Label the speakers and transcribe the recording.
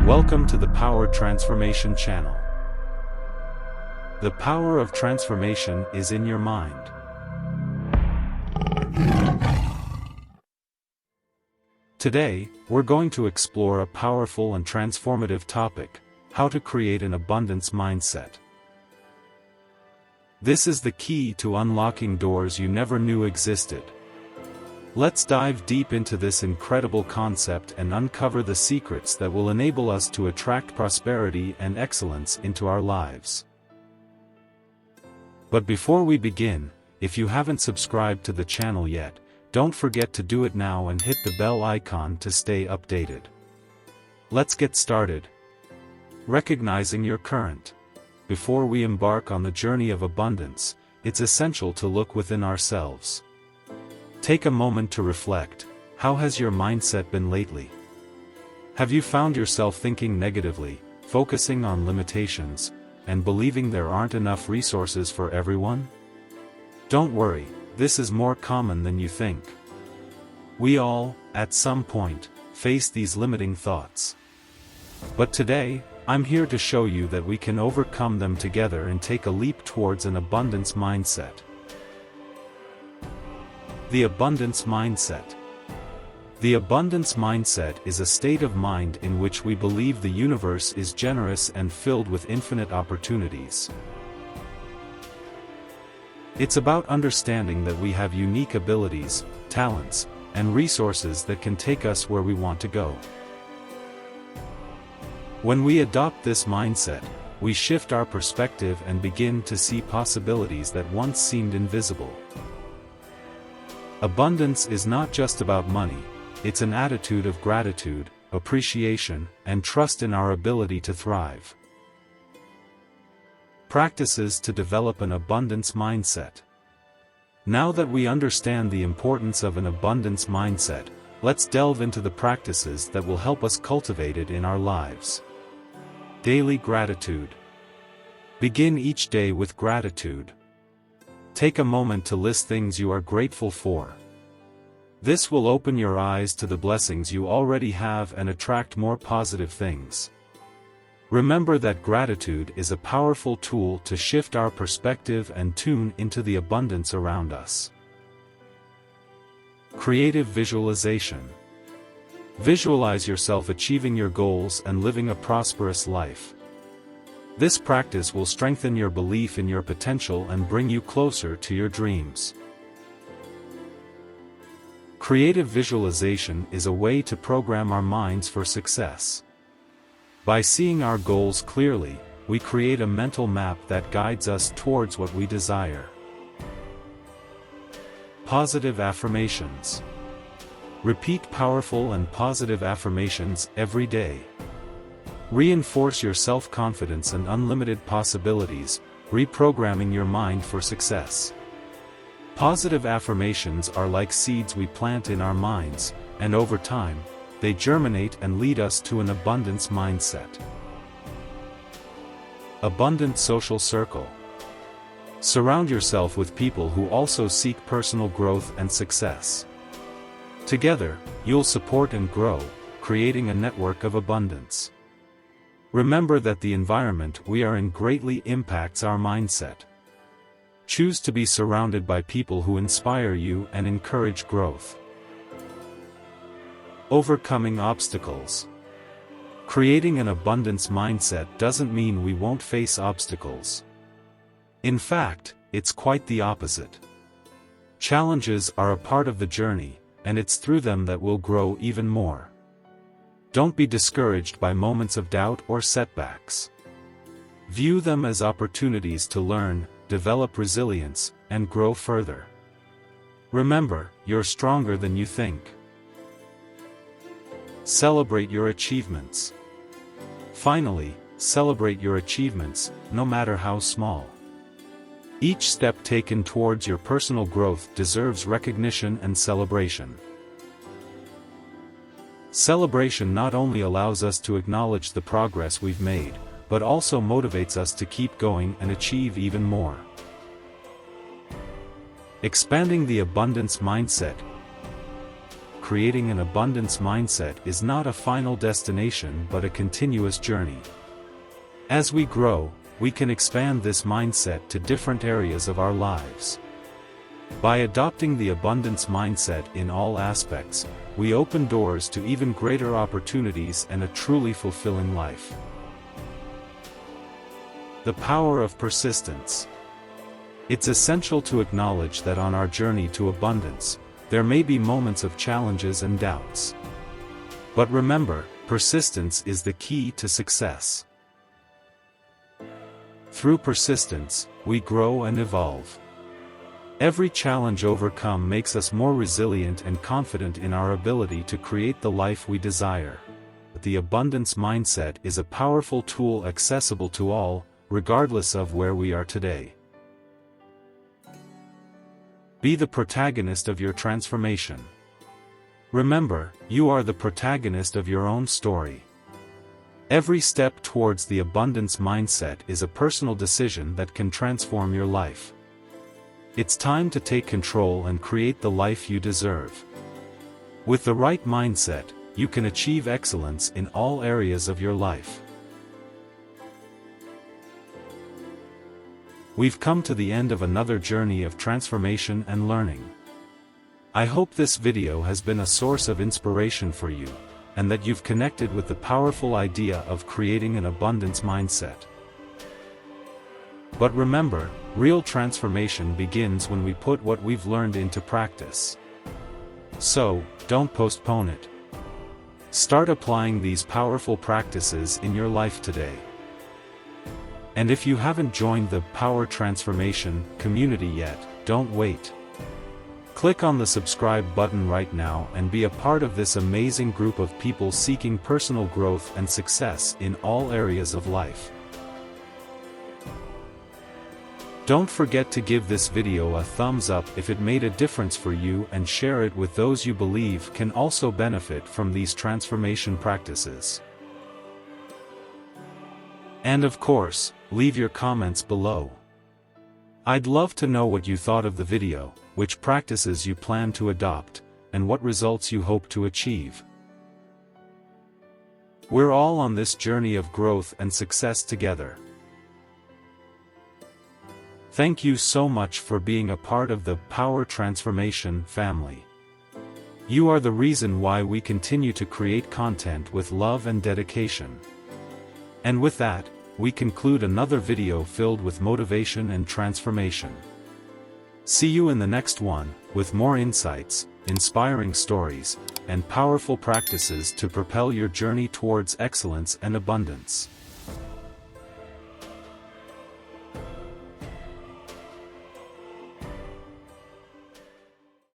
Speaker 1: Welcome to the Power Transformation channel. The power of transformation is in your mind. Today, we're going to explore a powerful and transformative topic: how to create an abundance mindset. This is the key to unlocking doors you never knew existed. Let's dive deep into this incredible concept and uncover the secrets that will enable us to attract prosperity and excellence into our lives. But before we begin, if you haven't subscribed to the channel yet, don't forget to do it now and hit the bell icon to stay updated. Let's get started. Recognizing your current. Before we embark on the journey of abundance, it's essential to look within ourselves. Take a moment to reflect. How has your mindset been lately? Have you found yourself thinking negatively, focusing on limitations, and believing there aren't enough resources for everyone? Don't worry, this is more common than you think. We all, at some point, face these limiting thoughts. But today, I'm here to show you that we can overcome them together and take a leap towards an abundance mindset. The abundance mindset. The abundance mindset is a state of mind in which we believe the universe is generous and filled with infinite opportunities. It's about understanding that we have unique abilities, talents, and resources that can take us where we want to go. When we adopt this mindset, we shift our perspective and begin to see possibilities that once seemed invisible. Abundance is not just about money, it's an attitude of gratitude, appreciation, and trust in our ability to thrive. Practices to develop an abundance mindset. Now that we understand the importance of an abundance mindset, let's delve into the practices that will help us cultivate it in our lives. Daily gratitude. Begin each day with gratitude. Take a moment to list things you are grateful for. This will open your eyes to the blessings you already have and attract more positive things. Remember that gratitude is a powerful tool to shift our perspective and tune into the abundance around us. Creative visualization. Visualize yourself achieving your goals and living a prosperous life. This practice will strengthen your belief in your potential and bring you closer to your dreams. Creative visualization is a way to program our minds for success. By seeing our goals clearly, we create a mental map that guides us towards what we desire. Positive affirmations. Repeat powerful and positive affirmations every day. Reinforce your self-confidence and unlimited possibilities, reprogramming your mind for success. Positive affirmations are like seeds we plant in our minds, and over time, they germinate and lead us to an abundance mindset. Abundant social circle. Surround yourself with people who also seek personal growth and success. Together, you'll support and grow, creating a network of abundance. Remember that the environment we are in greatly impacts our mindset. Choose to be surrounded by people who inspire you and encourage growth. Overcoming obstacles. Creating an abundance mindset doesn't mean we won't face obstacles. In fact, it's quite the opposite. Challenges are a part of the journey, and it's through them that we'll grow even more. Don't be discouraged by moments of doubt or setbacks. View them as opportunities to learn, develop resilience, and grow further. Remember, you're stronger than you think. Celebrate your achievements. Finally, celebrate your achievements, no matter how small. Each step taken towards your personal growth deserves recognition and celebration. Celebration not only allows us to acknowledge the progress we've made, but also motivates us to keep going and achieve even more. Expanding the abundance mindset. creating an abundance mindset is not a final destination but a continuous journey. As we grow, we can expand this mindset to different areas of our lives. By adopting the abundance mindset in all aspects, we open doors to even greater opportunities and a truly fulfilling life. The power of persistence. It's essential to acknowledge that on our journey to abundance, there may be moments of challenges and doubts. But remember, persistence is the key to success. Through persistence, we grow and evolve. Every challenge overcome makes us more resilient and confident in our ability to create the life we desire. The abundance mindset is a powerful tool accessible to all, regardless of where we are today. Be the protagonist of your transformation. Remember, you are the protagonist of your own story. Every step towards the abundance mindset is a personal decision that can transform your life. It's time to take control and create the life you deserve. With the right mindset, you can achieve excellence in all areas of your life. We've come to the end of another journey of transformation and learning. I hope this video has been a source of inspiration for you, and that you've connected with the powerful idea of creating an abundance mindset. But remember, real transformation begins when we put what we've learned into practice. So, don't postpone it. Start applying these powerful practices in your life today. And if you haven't joined the Power Transformation community yet, don't wait. Click on the subscribe button right now and be a part of this amazing group of people seeking personal growth and success in all areas of life. Don't forget to give this video a thumbs up if it made a difference for you, and share it with those you believe can also benefit from these transformation practices. And of course, leave your comments below. I'd love to know what you thought of the video, which practices you plan to adopt, and what results you hope to achieve. We're all on this journey of growth and success together. Thank you so much for being a part of the Power Transformation family. You are the reason why we continue to create content with love and dedication. And with that, we conclude another video filled with motivation and transformation. See you in the next one, with more insights, inspiring stories, and powerful practices to propel your journey towards excellence and abundance.